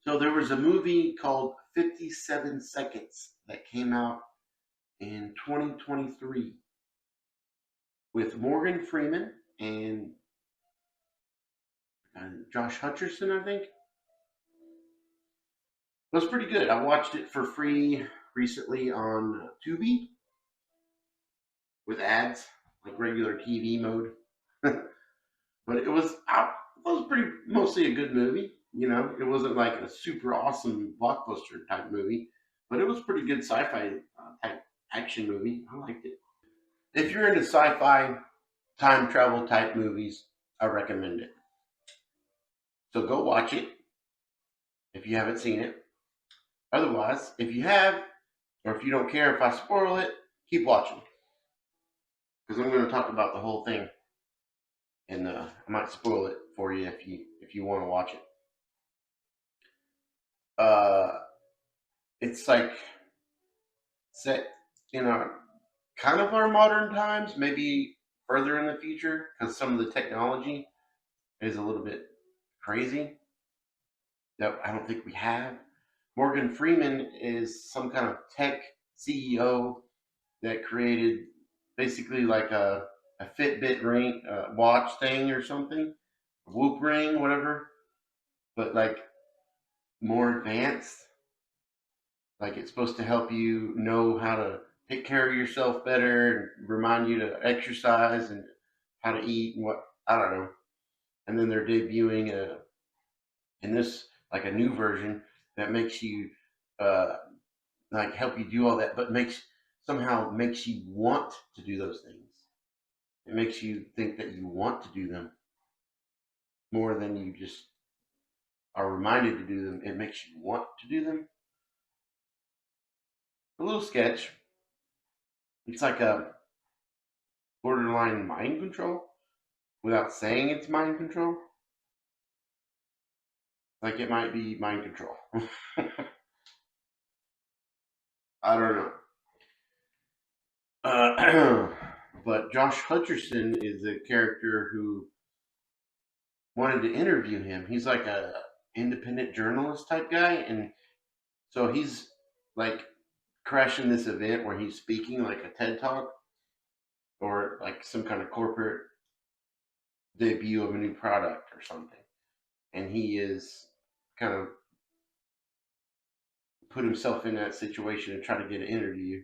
So there was a movie called 57 Seconds that came out in 2023 with Morgan Freeman and Josh Hutcherson, I think. It was pretty good. I watched it for free recently on Tubi with ads, like regular TV mode. But it was pretty mostly a good movie. You know, it wasn't like a super awesome blockbuster type movie, but it was pretty good sci-fi type action movie. I liked it. If you're into sci-fi time travel type movies, I recommend it. So go watch it if you haven't seen it. Otherwise, if you have, or if you don't care if I spoil it, keep watching. Because I'm going to talk about the whole thing. And I might spoil it for you if you want to watch it. It's like set in our kind of our modern times, maybe further in the future, because some of the technology is a little bit crazy that I don't think we have. Morgan Freeman is some kind of tech CEO that created basically like a Fitbit ring, watch thing or something, a Whoop ring, whatever, but like more advanced. Like it's supposed to help you know how to take care of yourself better and remind you to exercise and how to eat and what, I don't know. And then they're debuting in this like a new version that makes you like help you do all that, but somehow makes you want to do those things. It makes you think that you want to do them more than you just are reminded to do them. It makes you want to do them. A little sketch. It's like a borderline mind control without saying it's mind control. Like it might be mind control. I don't know. But Josh Hutcherson is a character who wanted to interview him. He's like a independent journalist type guy, and so he's like crashing this event where he's speaking like a TED Talk or like some kind of corporate debut of a new product or something. And he is kind of put himself in that situation and try to get an interview.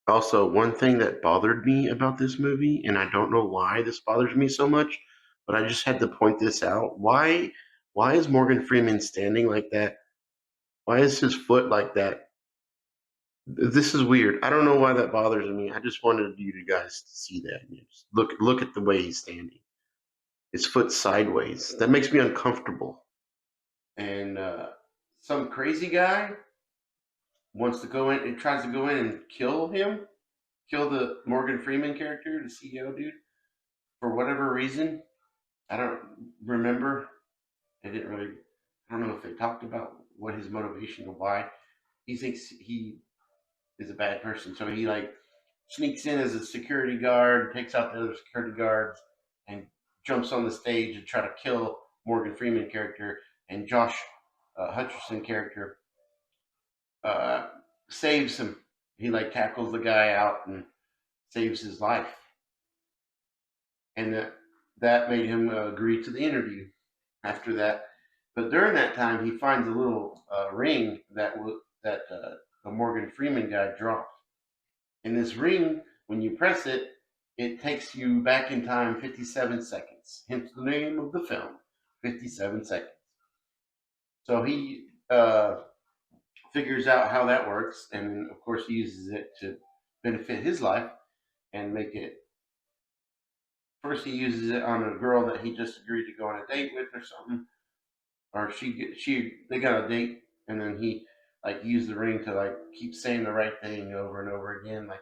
Also, one thing that bothered me about this movie, and I don't know why this bothers me so much, but I just had to point this out. Why is Morgan Freeman standing like that? Why is his foot like that? This is weird. I don't know why that bothers me. I just wanted you guys to see that. Just look at the way he's standing. His foot sideways. That makes me uncomfortable. And some crazy guy wants to go in and tries to go in and kill the Morgan Freeman character, the CEO dude, for whatever reason. I don't remember. I don't know if they talked about what his motivation or why. He thinks he is a bad person. So he like sneaks in as a security guard, takes out the other security guards, and jumps on the stage and try to kill Morgan Freeman character, and Josh Hutcherson character saves him. He like tackles the guy out and saves his life, and that made him agree to the interview. After that, but during that time, he finds a little ring that the Morgan Freeman guy dropped. And this ring, when you press it, it takes you back in time 57 seconds. Hence the name of the film, 57 Seconds. So he figures out how that works, and of course he uses it to benefit his life and make it. First he uses it on a girl that he just agreed to go on a date with or something, or they got a date, and then he like used the ring to like keep saying the right thing over and over again, like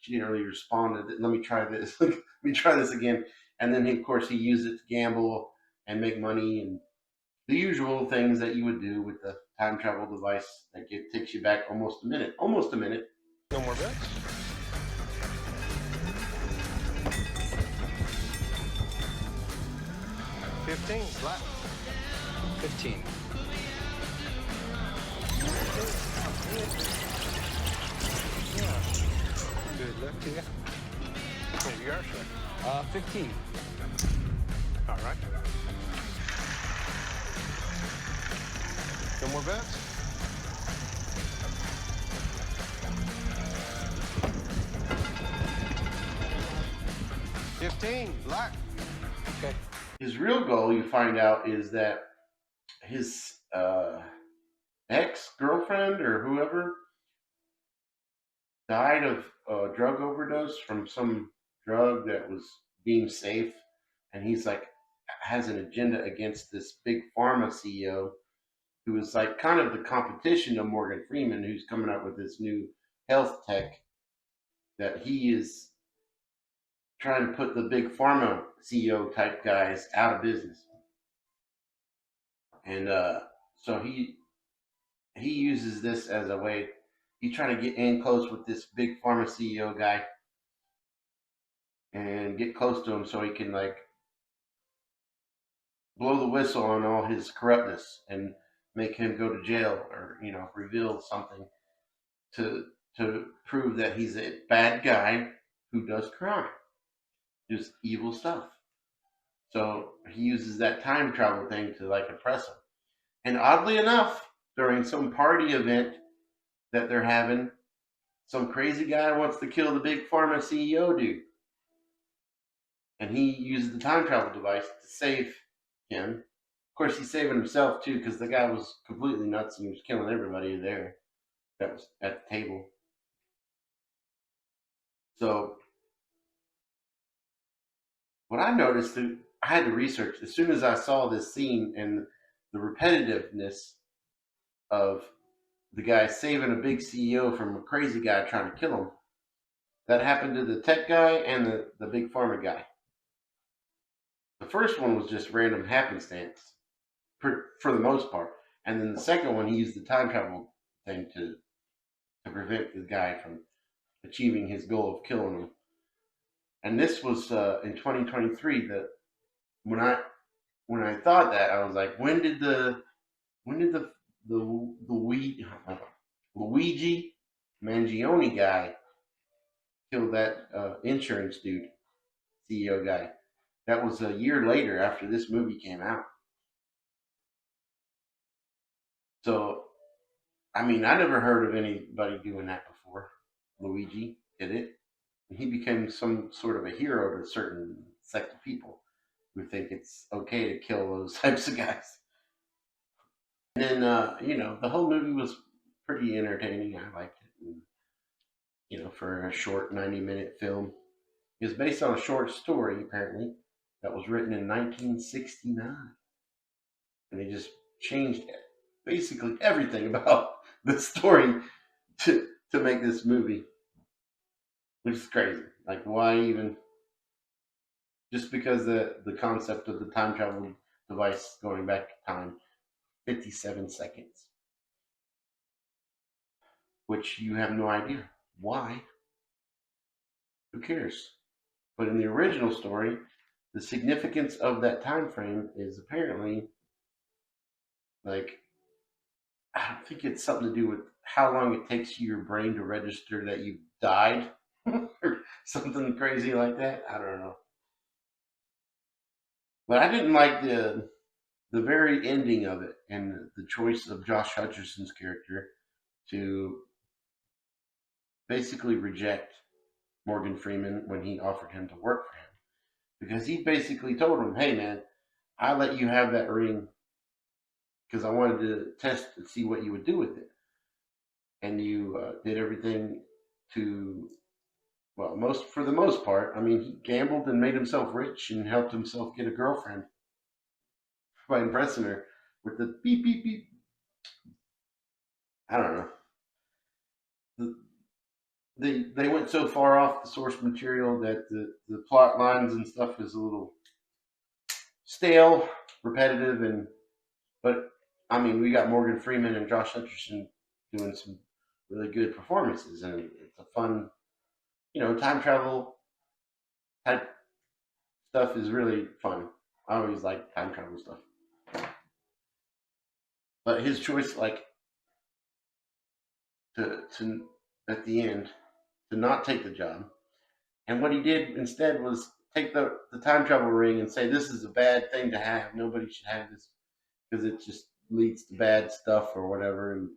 she didn't really respond to it. Let me try this. Let me try this again. And then of course he used it to gamble and make money and the usual things that you would do with the time travel device that takes you back almost a minute. No more bets? 15, black. 15. Yeah. Good luck to you. Here you are, sir. 15. All right. No more bets? $15, black. Okay. His real goal, you find out, is that his ex-girlfriend or whoever died of a drug overdose from some drug that was deemed safe, and he's like has an agenda against this big pharma CEO who is like kind of the competition of Morgan Freeman, who's coming up with this new health tech that he is trying to put the big pharma CEO type guys out of business. And so he uses this as a way. He's trying to get in close with this big pharma CEO guy and get close to him so he can like blow the whistle on all his corruptness and make him go to jail, or reveal something to prove that he's a bad guy who does crime, just evil stuff. So he uses that time travel thing to like impress him. And oddly enough, during some party event that they're having, some crazy guy wants to kill the big pharma CEO dude. And he uses the time travel device to save him. Of course, he's saving himself too, because the guy was completely nuts and he was killing everybody there that was at the table. So what I noticed, I had to research as soon as I saw this scene and the repetitiveness of the guy saving a big CEO from a crazy guy trying to kill him. That happened to the tech guy and the big pharma guy. The first one was just random happenstance for the most part. And then the second one, he used the time travel thing to prevent the guy from achieving his goal of killing him. And this was in 2023. That when I thought that, I was like, when did the Luigi Mangione guy kill that insurance dude, CEO guy? That was a year later after this movie came out. So, I mean, I never heard of anybody doing that before. Luigi did it. He became some sort of a hero to a certain sect of people who think it's okay to kill those types of guys. And then, the whole movie was pretty entertaining. I liked it. And, for a short 90-minute film, it was based on a short story, apparently, that was written in 1969. And they just changed basically everything about the story to make this movie, which is crazy. Like, why even? Just because the concept of the time travel device going back in time, 57 seconds, which you have no idea why. Who cares? But in the original story, the significance of that time frame is apparently like, I don't think it's something to do with how long it takes your brain to register that you've died or something crazy like that. I don't know. But I didn't like the very ending of it and the choice of Josh Hutcherson's character to basically reject Morgan Freeman when he offered him to work for him. Because he basically told him, hey man, I let you have that ring because I wanted to test and see what you would do with it. And you did everything to, well, for the most part, I mean, he gambled and made himself rich and helped himself get a girlfriend by impressing her with the beep, beep, beep. I don't know. They went so far off the source material that the plot lines and stuff is a little stale, repetitive, but I mean, we got Morgan Freeman and Josh Hutcherson doing some really good performances, and it's a fun, time travel type stuff is really fun. I always like time travel stuff. But his choice, like to at the end, to not take the job, and what he did instead was take the time travel ring and say this is a bad thing to have. Nobody should have this because it just leads to bad stuff or whatever. And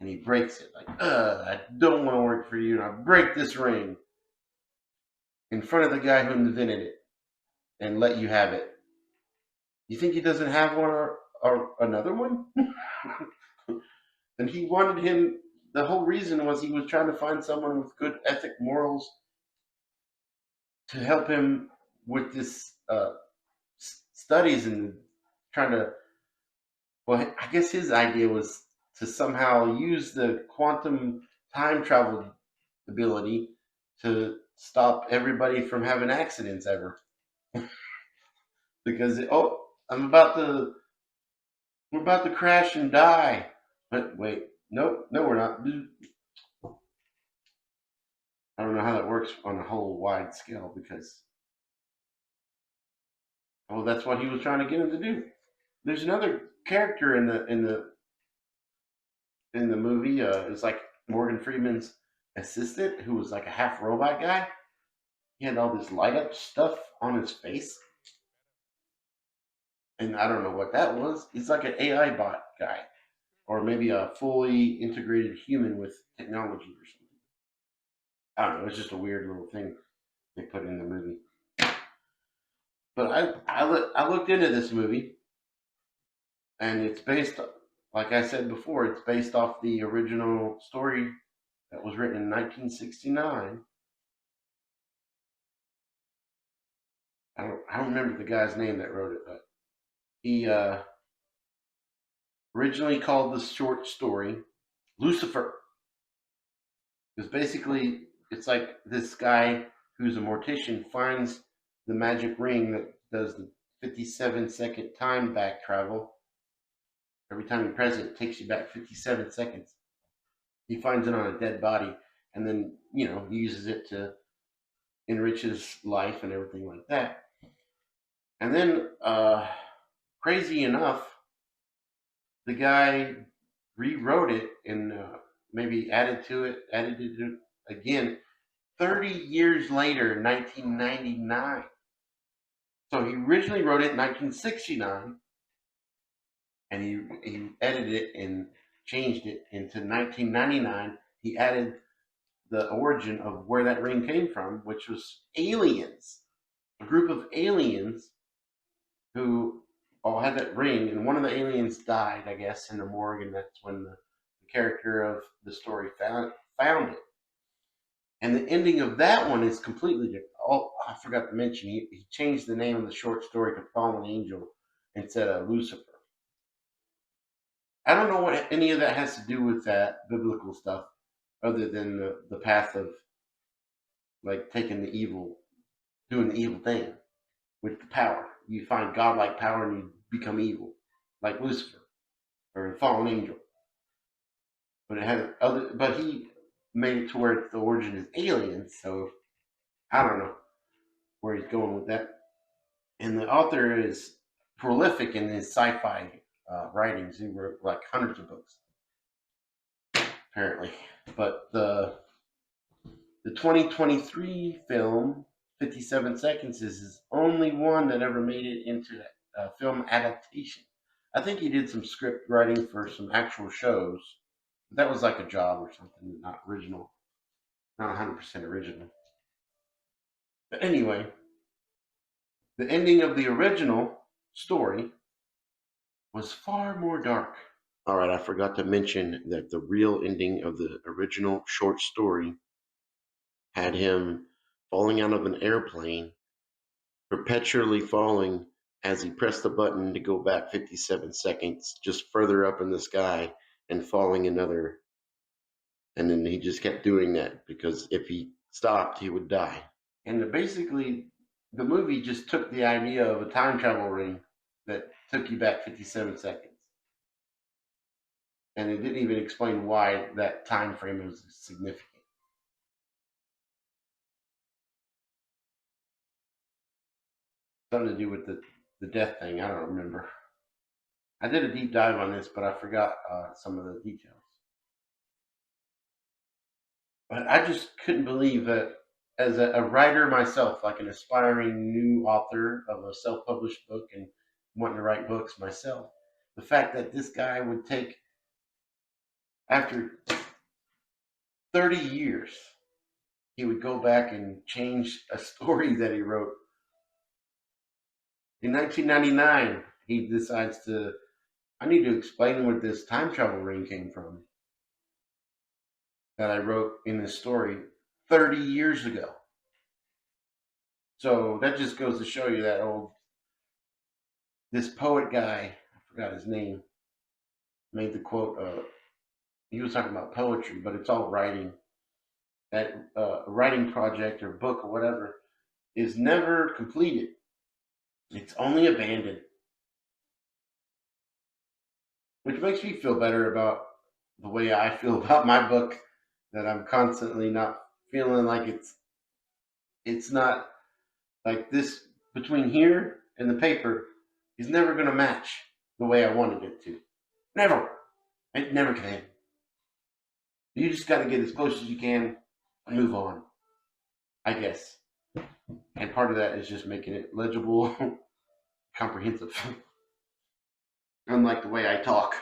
he breaks it like, I don't want to work for you. And I break this ring in front of the guy who invented it and let you have it. You think he doesn't have one or another one? And he wanted him. The whole reason was he was trying to find someone with good ethic morals to help him with this studies and trying to. Well, I guess his idea was to somehow use the quantum time travel ability to stop everybody from having accidents ever. Because I'm about to we're about to crash and die. But wait, nope, no, we're not. I don't know how that works on a whole wide scale because that's what he was trying to get him to do. There's another character in the movie. It's like Morgan Freeman's assistant who was like a half robot guy. He had all this light up stuff on his face, and I don't know what that was. He's like an AI bot guy, or maybe a fully integrated human with technology or something. I don't know. It's just a weird little thing they put in the movie. But I looked into this movie, and it's based, like I said before, it's based off the original story that was written in 1969. I don't remember the guy's name that wrote it, but he originally called this short story Lucifer. Because basically, it's like this guy who's a mortician finds the magic ring that does the 57-second time back travel. Every time you press it, it takes you back 57 seconds. He finds it on a dead body, and then he uses it to enrich his life and everything like that. And then, crazy enough, the guy rewrote it and maybe edited it again 30 years later, 1999. So he originally wrote it in 1969, and he edited it and changed it into 1999. He added the origin of where that ring came from, which was aliens, a group of aliens who all had that ring, and one of the aliens died, I guess, in the morgue, and that's when the character of the story found it. And the ending of that one is completely different. Oh, I forgot to mention, he changed the name of the short story to Fallen Angel instead of Lucifer. I don't know what any of that has to do with that biblical stuff, other than the path of like taking the evil, doing the evil thing with the power. You find godlike power and you become evil, like Lucifer or the fallen angel. But it had other. But he made it to where the origin is aliens. So I don't know where he's going with that. And the author is prolific in his sci-fi writings. He wrote like hundreds of books, apparently. But the 2023 film 57 Seconds is his only one that ever made it into a film adaptation. I think he did some script writing for some actual shows. That was like a job or something, not original, not 100% original. But anyway, the ending of the original story was far more dark. All right, I forgot to mention that the real ending of the original short story had him falling out of an airplane, perpetually falling as he pressed the button to go back 57 seconds, just further up in the sky and falling another. And then he just kept doing that because if he stopped, he would die. And basically, the movie just took the idea of a time travel ring that took you back 57 seconds. And it didn't even explain why that time frame was significant. Something to do with the the death thing. I don't remember. I did a deep dive on this, but I forgot some of the details. But I just couldn't believe that as a writer myself, like an aspiring new author of a self-published book and wanting to write books myself, the fact that this guy would take, after 30 years, he would go back and change a story that he wrote. In 1999, he decides I need to explain where this time travel ring came from that I wrote in this story 30 years ago. So that just goes to show you that this poet guy, I forgot his name, made the quote. He was talking about poetry, but it's all writing. That writing project or book or whatever is never completed. It's only abandoned, which makes me feel better about the way I feel about my book. That I'm constantly not feeling like it's not like this between here and the paper is never going to match the way I wanted it to. Never. It never can. You just got to get as close as you can and move on, I guess. And part of that is just making it legible, comprehensive. Unlike the way I talk.